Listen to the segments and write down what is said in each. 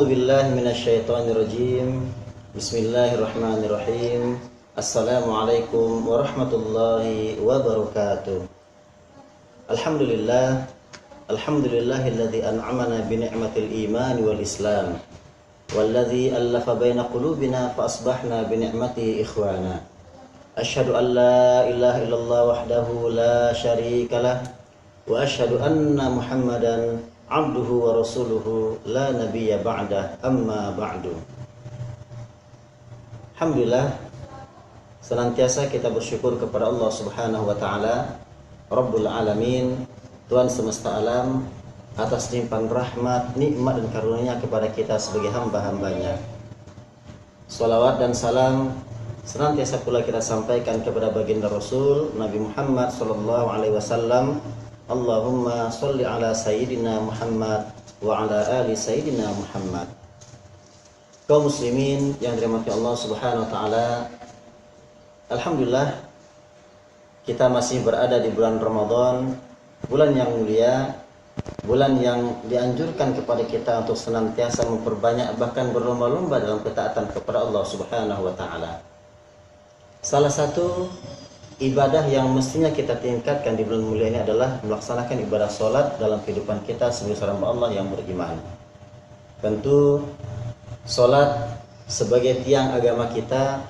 A'udzu billahi minasyaitonir rajim. Bismillahirrahmanirrahim. Assalamualaikum warahmatullahi wabarakatuh. Alhamdulillahilladzi an'amana bi ni'matil iman wal islam walladzi allafa baina qulubina fa asbahna bi ni'matihi ikhwana. Asyhadu an la ilaha illallah wahdahu la syarika lah wa asyhadu anna Muhammadan abduhu wa rasuluhu la nabiyya ba'dah, amma ba'du. Alhamdulillah, senantiasa kita bersyukur kepada Allah Subhanahu wa taala, Rabbul Alamin, Tuhan semesta alam, atas limpahan rahmat, nikmat dan karunia kepada kita sebagai hamba-hambanya. Salawat dan salam senantiasa pula kita sampaikan kepada baginda Rasul Nabi Muhammad sallallahu alaihi wasallam. Allahumma sholli ala sayyidina Muhammad wa ala ali sayyidina Muhammad. Kaum muslimin yang dirahmati Allah Subhanahu wa taala, alhamdulillah kita masih berada di bulan Ramadan, bulan yang mulia, bulan yang dianjurkan kepada kita untuk senantiasa memperbanyak bahkan berlomba-lomba dalam ketaatan kepada Allah Subhanahu wa taala. Salah satu ibadah yang mestinya kita tingkatkan di bulan mulia ini adalah melaksanakan ibadah sholat dalam kehidupan kita sebagai seorang hamba Allah yang beriman. Tentu sholat sebagai tiang agama kita,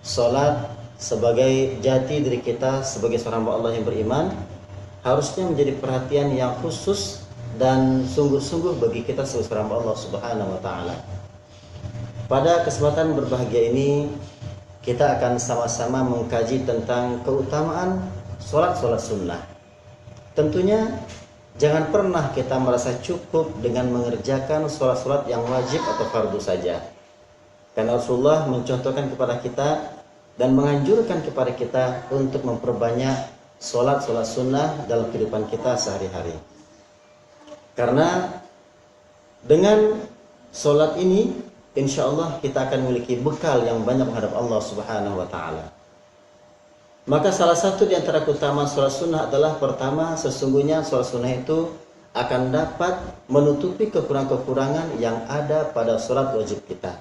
sholat sebagai jati diri kita sebagai seorang hamba Allah yang beriman, harusnya menjadi perhatian yang khusus dan sungguh-sungguh bagi kita sebagai seorang hamba Allah Subhanahu wa taala. Pada kesempatan berbahagia ini, kita akan sama-sama mengkaji tentang keutamaan sholat sunnah. Tentunya jangan pernah kita merasa cukup dengan mengerjakan sholat yang wajib atau fardu saja. Karena Rasulullah mencontohkan kepada kita dan menganjurkan kepada kita untuk memperbanyak sholat sunnah dalam kehidupan kita sehari-hari. Karena dengan sholat ini, insya Allah kita akan memiliki bekal yang banyak menghadap Allah Subhanahu wa taala. Maka salah satu di antara keutamaan sholat sunnah adalah, pertama, sesungguhnya sholat sunnah itu akan dapat menutupi kekurangan-kekurangan yang ada pada sholat wajib kita.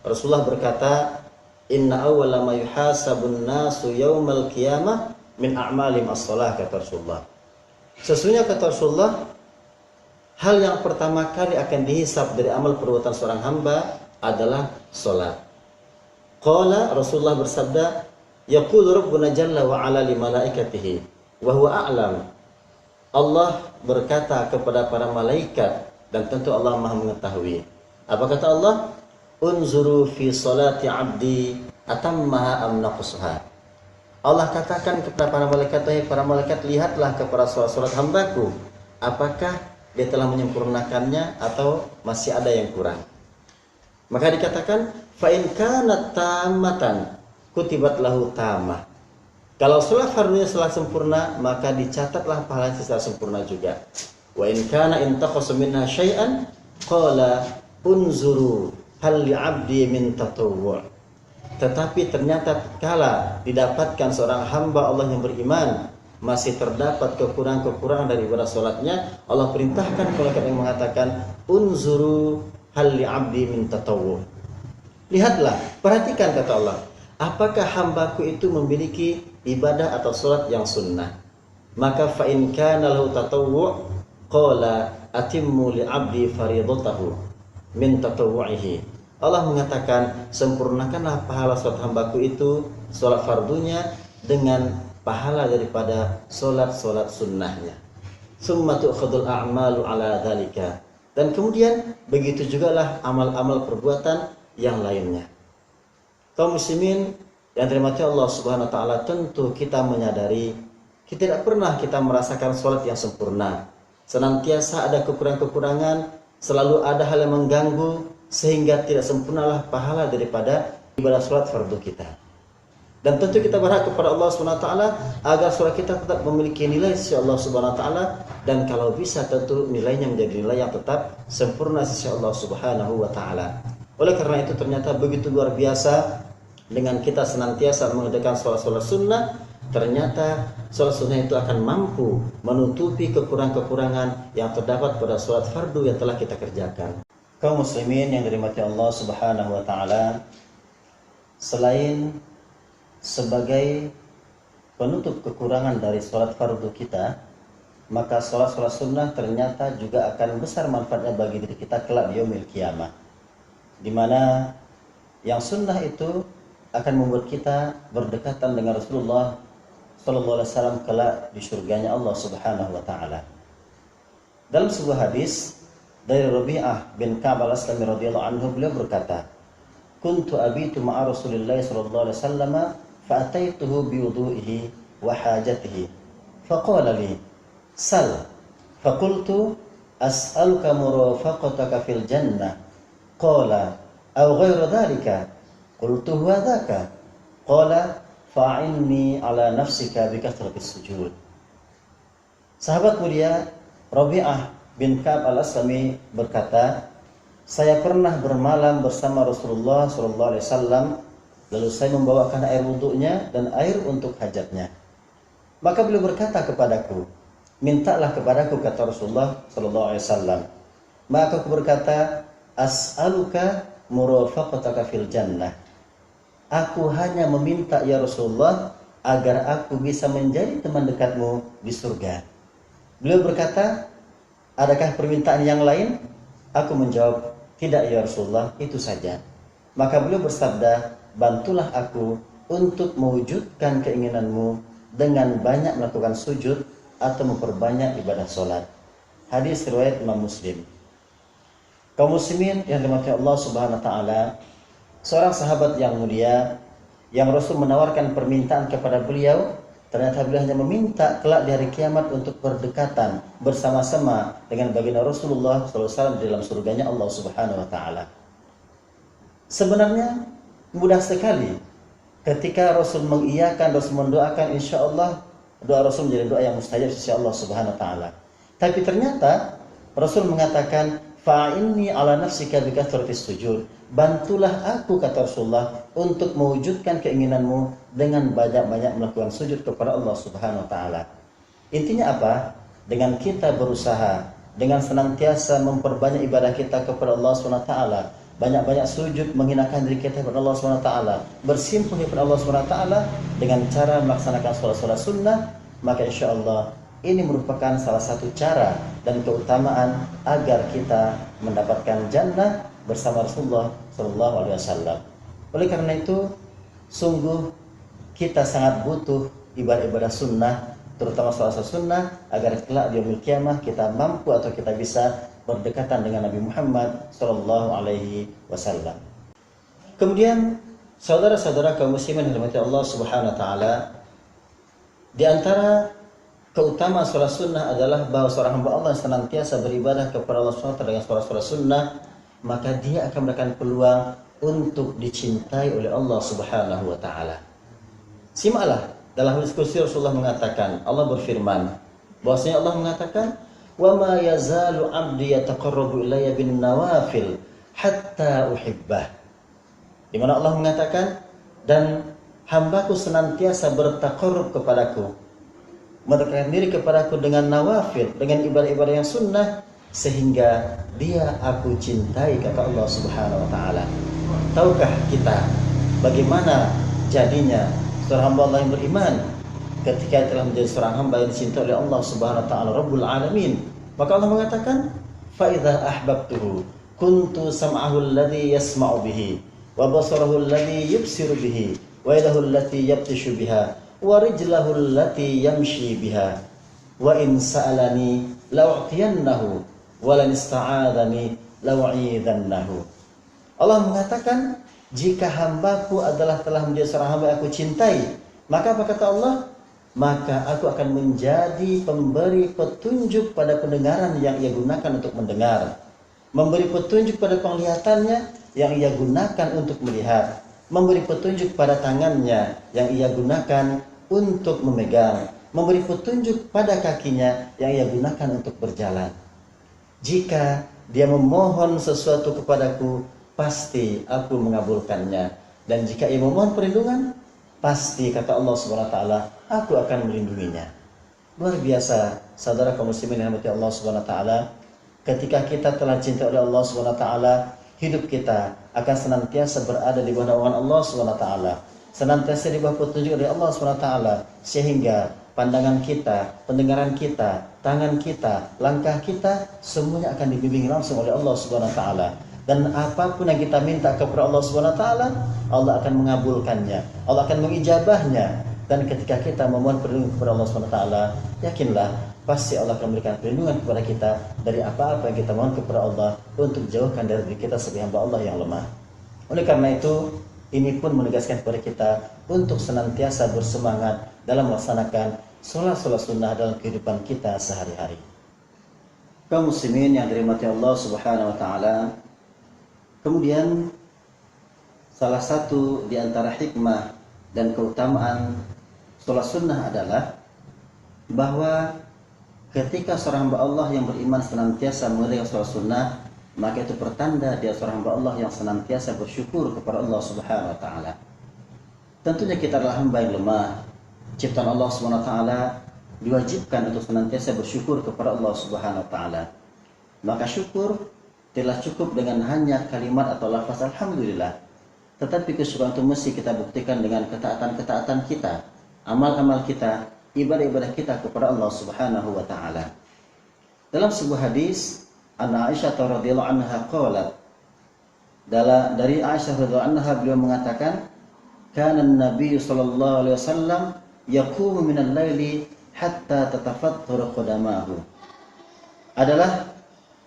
Rasulullah berkata, inna awwala ma yuhasabun nasu yaumal qiyamah min a'malim as-shalah, kata Rasulullah. Sesungguhnya, kata Rasulullah, hal yang pertama kali akan dihisab dari amal perbuatan seorang hamba adalah sholat. Qala, Rasulullah bersabda, yaqulu rabbuna jalla wa ala li malaikatihi wa huwa a'lam. Allah berkata kepada para malaikat, dan tentu Allah Maha mengetahui. Apa kata Allah? Unzuru fi salati abdi atammaha am naqsuha. Allah katakan kepada para malaikat, para malaikat, lihatlah kepada salat hambaku, apakah dia telah menyempurnakannya atau masih ada yang kurang. Maka dikatakan, fa in kanat tammatan kutibat lahu tamah. Kalau sholat fardunya telah sempurna, maka dicatatlah pahalanya secara sempurna juga. Wa in kana intaqasa minha syai'an qala unzuru hal li 'abdi min tatawwu'. Tetapi ternyata kala didapatkan seorang hamba Allah yang beriman masih terdapat kekurangan-kekurangan dari ibadah sholatnya, Allah perintahkan malaikat yang mengatakan, unzuru hal li 'abdi min tatawwu'. Lihatlah, perhatikan, kata Allah, apakah hambaku itu memiliki ibadah atau sholat yang sunnah. Maka fa in kana lahu tatawwu' qala atimmu li 'abdi faridatahu min tatawwu'ihi. Allah mengatakan, sempurnakanlah pahala sholat hambaku itu, sholat fardunya, dengan pahala daripada sholat sunnahnya. Summa tu'khadul a'malu ala dzalika. Dan kemudian begitu jugalah amal-amal perbuatan yang lainnya. Kaum muslimin yang dirahmati Allah Subhanahu wa taala, tentu kita menyadari tidak pernah kita merasakan sholat yang sempurna. Senantiasa ada kekurangan-kekurangan, selalu ada hal yang mengganggu, sehingga tidak sempurnalah pahala daripada ibadah sholat fardu kita. Dan tentu kita berharap kepada Allah Subhanahu wa taala agar sholat kita tetap memiliki nilai sisi Allah Subhanahu wa taala, dan kalau bisa tentu nilainya menjadi nilai yang tetap sempurna sisi Allah Subhanahu wa taala. Oleh karena itu ternyata begitu luar biasa dengan kita senantiasa mengerjakan sholat sunnah, ternyata sholat sunnah itu akan mampu menutupi kekurangan-kekurangan yang terdapat pada sholat fardu yang telah kita kerjakan. Kaum muslimin yang dirahmati Allah Subhanahu wa taala, selain sebagai penutup kekurangan dari sholat fardu kita, maka sholat sunnah ternyata juga akan besar manfaatnya bagi diri kita kelak di yaumil qiyamah, di mana yang sunnah itu akan membuat kita berdekatan dengan Rasulullah sallallahu alaihi wasallam kelak di surganya Allah Subhanahu wa taala. Dalam sebuah hadis dari Rabi'ah bin Ka'ab al-Aslami radhiyallahu anhu, beliau berkata, "Kuntu abitu ma'a Rasulillah sallallahu alaihi wasallam fa ataituhu bi wudu'ihi wa hajatihi. Faqala li, sal." Faqultu, "As'aluka murafaqataka fil jannah." Qala, "Aw ghairu dhalika?" Qultu, "Huwa dhaka." Qala, "Fa'inni ala nafsika bi kathratis sujud." Sahabat mulia Rabi'ah bin Ka'ab al-Aslami berkata, saya pernah bermalam bersama Rasulullah SAW, lalu saya membawakan air wudhunya dan air untuk hajatnya. Maka beliau berkata kepadaku, mintalah kepadaku, kata Rasulullah SAW. Maka aku berkata, as'aluka murafaqataka fil jannah. Aku hanya meminta ya Rasulullah agar aku bisa menjadi teman dekatmu di surga. Beliau berkata, adakah permintaan yang lain? Aku menjawab, tidak ya Rasulullah, itu saja. Maka beliau bersabda, bantulah aku untuk mewujudkan keinginanmu dengan banyak melakukan sujud atau memperbanyak ibadah sholat. Hadis riwayat Imam Muslim. Kaum muslimin yang dirahmati Allah Subhanahu wa taala, seorang sahabat yang mulia yang Rasul menawarkan permintaan kepada beliau, ternyata beliau hanya meminta kelak di hari kiamat untuk berdekatan bersama-sama dengan baginda Rasulullah SAW di dalam surganya Allah Subhanahu wa taala. Sebenarnya mudah sekali ketika Rasul mengiyakan, Rasul mendoakan, insya Allah doa Rasul menjadi doa yang mustajab sisi Allah Subhanahu wa taala. Tapi ternyata Rasul mengatakan, fa'inni ala nafsika bi kathratis sujud. Bantulah aku, kata Rasulullah, untuk mewujudkan keinginanmu dengan banyak-banyak melakukan sujud kepada Allah Subhanahu wa taala. Intinya apa? Dengan kita berusaha, dengan senantiasa memperbanyak ibadah kita kepada Allah Subhanahu wa taala, banyak-banyak sujud menghinakan diri kita kepada Allah Subhanahu wa taala, bersimpuh kepada Allah Subhanahu wa taala dengan cara melaksanakan sholat sunnah, maka insyaallah ini merupakan salah satu cara dan keutamaan agar kita mendapatkan jannah bersama Rasulullah Sallallahu Alaihi Wasallam. Oleh karena itu, sungguh kita sangat butuh ibadah-ibadah sunnah, terutama sholat sunnah, agar kelak di yaumil qiyamah kita mampu atau kita bisa berdekatan dengan Nabi Muhammad Sallallahu Alaihi Wasallam. Kemudian, saudara-saudara kaum muslimin yang dirahmati Allah Subhanahu Wa Taala, di antara keutamaan sholat sunnah adalah bahwa seorang hamba Allah yang senantiasa beribadah kepada Allah SWT dengan sholat sunnah, maka dia akan mendapatkan peluang untuk dicintai oleh Allah Subhanahu wa taala. Simaklah dalam hadis qudsi Rasulullah mengatakan, Allah berfirman, bahwasanya Allah mengatakan, "Wa ma yazalu 'abdi yataqarrabu ilayya bin nawafil hatta uhibbah." Di mana Allah mengatakan, dan hambaku senantiasa bertaqarrub kepadaku, mendekatkan diri kepadaku dengan nawafil, dengan ibadah-ibadah yang sunnah, sehingga dia aku cintai, kata Allah Subhanahu wa taala. Tahukah kita bagaimana jadinya seorang hamba Allah yang beriman ketika telah menjadi seorang hamba yang dicintai oleh Allah Subhanahu wa taala Rabbul Alamin? Maka Allah mengatakan, fa idza ahbabtuhu kuntu sam'ahu alladhi yasma'u bihi wa basarahu alladhi yubsiru bihi wa yadahu allati yabtishu biha wa rijlahu allati yamshi biha wa in sa'alani la'u'tiyannahu wa lan ista'adani la'u'idannahu. Allah mengatakan, jika hambaku adalah telah menjadi seorang hamba yang aku cintai, maka apa kata Allah? Maka aku akan menjadi pemberi petunjuk pada pendengaran yang ia gunakan untuk mendengar, memberi petunjuk pada penglihatannya yang ia gunakan untuk melihat, memberi petunjuk pada tangannya yang ia gunakan untuk memegang, memberi petunjuk pada kakinya yang ia gunakan untuk berjalan. Jika dia memohon sesuatu kepadaku, pasti aku mengabulkannya. Dan jika ia memohon perlindungan, pasti, kata Allah Subhanahu wa taala, aku akan melindunginya. Luar biasa, saudara kaum muslimin yang dirahmati Allah Subhanahu wa taala. Ketika kita telah cinta oleh Allah SWT, hidup kita akan senantiasa berada di bawah naungan Allah SWT, senantiasa di bawah petunjuk dari Allah SWT, sehingga pandangan kita, pendengaran kita, tangan kita, langkah kita, semuanya akan dibimbing langsung oleh Allah SWT. Dan apapun yang kita minta kepada Allah SWT, Allah akan mengabulkannya, Allah akan mengijabahnya. Dan ketika kita memohon perlindungan kepada Allah SWT, yakinlah pasti Allah akan memberikan perlindungan kepada kita dari apa-apa yang kita mohon kepada Allah, untuk jauhkan dari diri kita sebagai hamba Allah yang lemah. Oleh karena itu, ini pun menegaskan kepada kita untuk senantiasa bersemangat dalam melaksanakan sholat-sholat sunnah dalam kehidupan kita sehari-hari. Kaum muslimin yang dirahmati Allah Subhanahu wa taala, kemudian salah satu di antara hikmah dan keutamaan sholat sunnah adalah bahwa ketika seorang hamba Allah yang beriman senantiasa mengerjakan sholat sunnah, maka itu pertanda dia seorang hamba Allah yang senantiasa bersyukur kepada Allah Subhanahu wa taala. Tentunya kita adalah hamba yang lemah. Ciptaan Allah Subhanahu wa taala diwajibkan untuk senantiasa bersyukur kepada Allah Subhanahu wa taala. Maka syukur tidak cukup dengan hanya kalimat atau lafaz alhamdulillah, tetapi kesyukuran itu mesti kita buktikan dengan ketaatan-ketaatan kita, amal-amal kita, ibadah-ibadah kita kepada Allah Subhanahu wa taala. Dalam sebuah hadis, Aisyah radhiyallahu anha qalat, dari Aisyah radhiyallahu anha beliau mengatakan, kana an-nabiy sallallahu alaihi wasallam yaqumu minal laili hatta tatafattara qadamahu. Adalah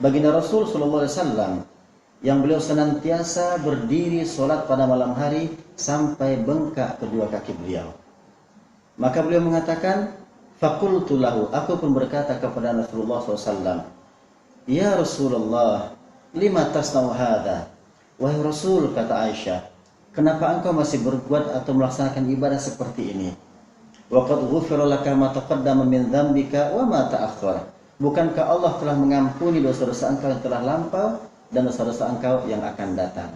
baginda Rasul sallallahu alaihi wasallam yang beliau senantiasa berdiri salat pada malam hari sampai bengkak kedua kaki beliau. Maka beliau mengatakan, faqultu lahu, aku pun berkata kepada Rasulullah SAW, ya Rasulullah, lima tasna'u hadha. Wahai Rasul, kata Aisyah, kenapa engkau masih berbuat atau melaksanakan ibadah seperti ini? Wa qad ghufira laka ma taqaddama min dzambika wa ma ta'akhkhara. Bukankah Allah telah mengampuni dosa-dosa engkau yang telah lampau dan dosa-dosa engkau yang akan datang?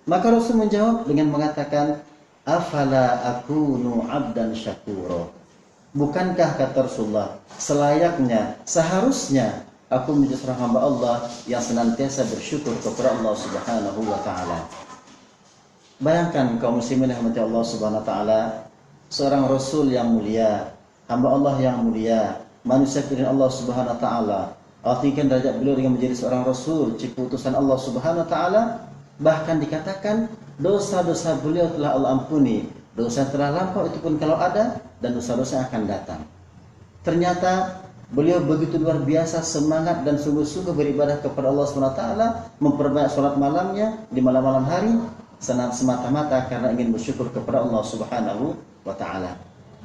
Maka Rasul menjawab dengan mengatakan, afala akunu abdan syakuro. Bukankah, kata Rasulullah, selayaknya, seharusnya aku menjadi seorang hamba Allah yang senantiasa bersyukur kepada Allah Subhanahu wa taala. Bayangkan kaum muslimin yang dirahmati Allah Subhanahu wa taala, seorang rasul yang mulia, hamba Allah yang mulia, manusia pilihan Allah Subhanahu wa taala. Allah tinggikan derajat beliau dengan menjadi seorang rasul, cipu utusan Allah Subhanahu wa taala. Bahkan dikatakan dosa-dosa beliau telah Allah ampuni, dosa telah lampau itu pun kalau ada, dan dosa-dosa akan datang. Ternyata beliau begitu luar biasa semangat dan sungguh-sungguh beribadah kepada Allah SWT, memperbanyak sholat malamnya di malam-malam hari, semata-mata karena ingin bersyukur kepada Allah Subhanahu wa taala.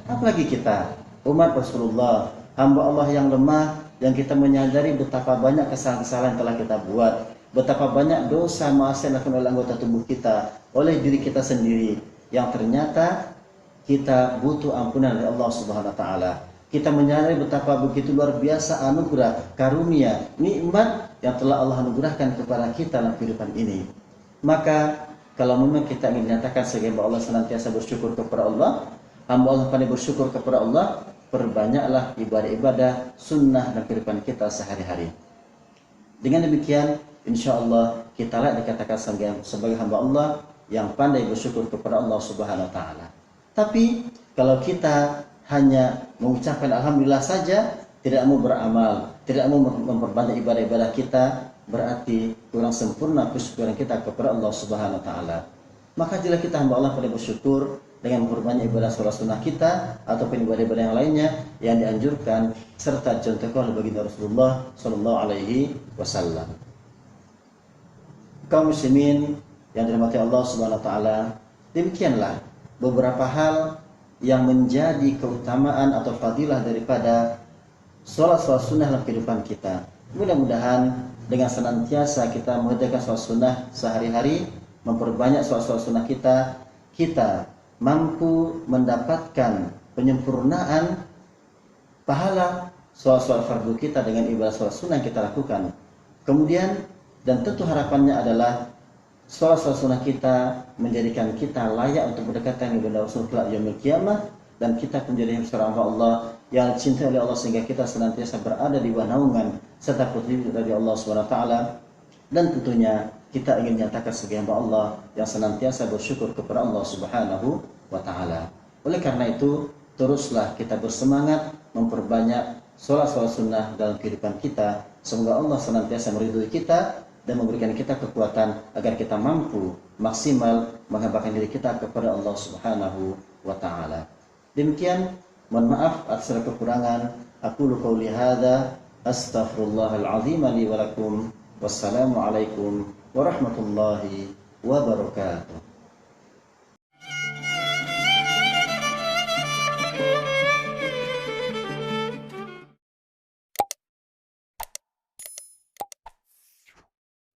Apalagi kita, umat Rasulullah, hamba Allah yang lemah, yang kita menyadari betapa banyak kesalahan-kesalahan yang telah kita buat, betapa banyak dosa maksiat yang dilakukan oleh anggota tubuh kita, oleh diri kita sendiri, yang ternyata kita butuh ampunan dari Allah Subhanahu wa taala. Kita menyadari betapa begitu luar biasa anugerah, karunia, nikmat yang telah Allah anugerahkan kepada kita dalam kehidupan ini. Maka kalau memang kita ingin dinyatakan sebagai hamba Allah senantiasa bersyukur kepada Allah, hamba Allah pandai bersyukur kepada Allah, perbanyaklah ibadah-ibadah sunnah dalam kehidupan kita sehari-hari. Dengan demikian, insya Allah kita layak dikatakan sebagai hamba Allah yang pandai bersyukur kepada Allah Subhanahu wa taala. Tapi kalau kita hanya mengucapkan alhamdulillah saja, tidak mau beramal, tidak mau memperbanyak ibadah-ibadah kita, berarti kurang sempurna kesyukuran kita kepada Allah Subhanahu wa taala. Maka jika kita hamba Allah pandai bersyukur dengan memperbanyak ibadah sholat sunnah kita ataupun ibadah-ibadah yang lainnya yang dianjurkan serta contohkan oleh baginda Rasulullah sallallahu alaihi wasallam. Kaum muslimin yang dirahmati Allah Subhanahu wa taala, demikianlah beberapa hal yang menjadi keutamaan atau fadilah daripada sholat sunnah dalam kehidupan kita. Mudah-mudahan dengan senantiasa kita mengerjakan sholat sunnah sehari-hari, memperbanyak sholat sunnah kita mampu mendapatkan penyempurnaan pahala sholat fardu kita dengan ibadah sholat sunnah yang kita lakukan. Kemudian dan tentu harapannya adalah sholat sunnah kita menjadikan kita layak untuk berdekatan dengan Rasulullah yaumil qiyamah, dan kita menjadi hamba Allah yang dicintai oleh Allah, sehingga kita senantiasa berada di bawah naungan serta petunjuk dari Allah Subhanahu wa taala. Dan tentunya kita ingin nyatakan sebagai hamba Allah yang senantiasa bersyukur kepada Allah Subhanahu wa taala. Oleh karena itu, teruslah kita bersemangat memperbanyak sholat-sholat sunnah dalam kehidupan kita. Semoga Allah senantiasa meridhoi kita dan memberikan kita kekuatan agar kita mampu maksimal menghambakan diri kita kepada Allah Subhanahu wa taala. Demikian, mohon maaf atas segala kekurangan. Aqulu qouli hadza astaghfirullahal azim li wa lakum. Wassalamu alaikum warahmatullahi wabarakatuh.